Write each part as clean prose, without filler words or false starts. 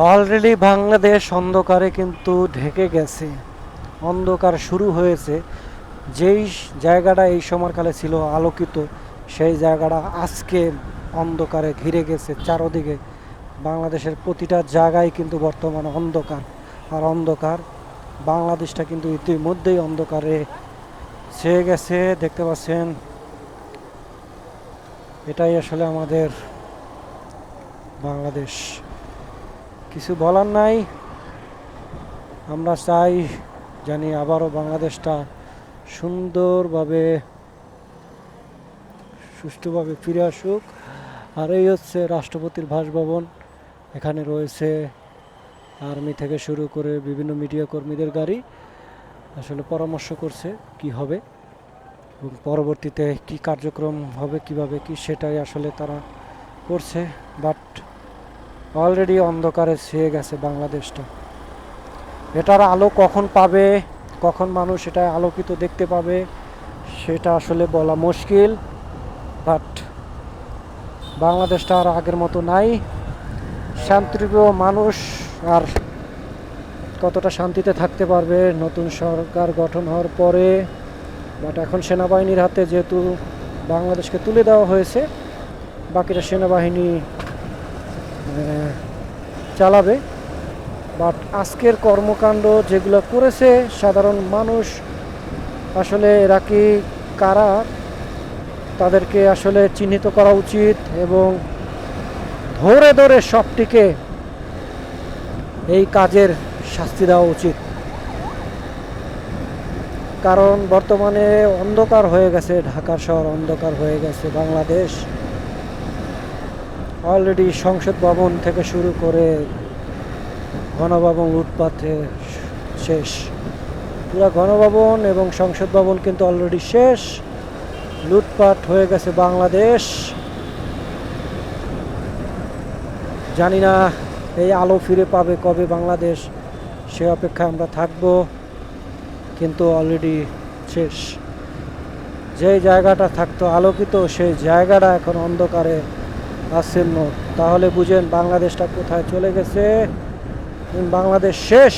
Already Bangladesh অন্ধকারে কিন্তু ঢেকে গেছে। অন্ধকার শুরু হয়েছে। যেই জায়গাটা এই সময়কালে ছিল আলোকিত, সেই জায়গাটা আজকে অন্ধকারে ঘিরে গেছে চারদিকে। বাংলাদেশের প্রতিটা জায়গায় কিন্তু বর্তমানে অন্ধকার আর অন্ধকার। বাংলাদেশটা কিন্তু ইতিমধ্যেই অন্ধকারে ছেয়ে গেছে, দেখতে পাচ্ছেন। এটাই আসলে আমাদের বাংলাদেশ। কিছু বলার নাই। আমরা চাই জানি আবারও বাংলাদেশটা সুন্দরভাবে সুষ্ঠুভাবে ফিরে আসুক। আর এই হচ্ছে রাষ্ট্রপতির বাসভবন। এখানে রয়েছে আর্মি থেকে শুরু করে বিভিন্ন মিডিয়া কর্মীদের গাড়ি। আসলে পরামর্শ করছে কি হবে এবং পরবর্তীতে কি কার্যক্রম হবে, কিভাবে কি, সেটাই আসলে তারা করছে। বাট অলরেডি অন্ধকারে ছেয়ে গেছে বাংলাদেশটা। এটার আলো কখন পাবে, কখন মানুষ এটা আলোকিত দেখতে পাবে, সেটা আসলে বলা মুশকিল। বাট বাংলাদেশটা আর আগের মতো নাই। শান্তিপ্রিয় মানুষ আর কতটা শান্তিতে থাকতে পারবে নতুন সরকার গঠন হওয়ার পরে। বাট এখন সেনাবাহিনীর হাতে যেহেতু বাংলাদেশকে তুলে দেওয়া হয়েছে, বাকিটা সেনাবাহিনী চালাবে। বাট আজকের কর্মকাণ্ড যেগুলো করেছে সাধারণ মানুষ, আসলে এরা কি কারা, তাদেরকে আসলে চিহ্নিত করা উচিত এবং ধরে ধরে সবটিকে এই কাজের শাস্তি দেওয়া উচিত। কারণ বর্তমানে অন্ধকার হয়ে গেছে, ঢাকা শহর অন্ধকার হয়ে গেছে। বাংলাদেশ অলরেডি সংসদ ভবন থেকে শুরু করে গণভবন লুটপাটে শেষ। পুরো গণভবন এবং সংসদ ভবন কিন্তু অলরেডি শেষ, লুটপাট হয়ে গেছে বাংলাদেশ। জানি না এই আলো ফিরে পাবে কবে বাংলাদেশ, সে অপেক্ষায় আমরা থাকব। কিন্তু অলরেডি শেষ। যে জায়গাটা থাকতো আলোকিত, সেই জায়গাটা এখন অন্ধকারে আচ্ছন্ন। তাহলে বুঝেন বাংলাদেশটা কোথায় চলে গেছে। বাংলাদেশ শেষ।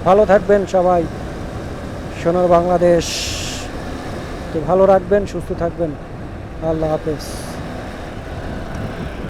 ভালো থাকবেন সবাই। সোনার বাংলাদেশ তো ভালো রাখবেন, সুস্থ থাকবেন। আল্লাহ হাফেজ।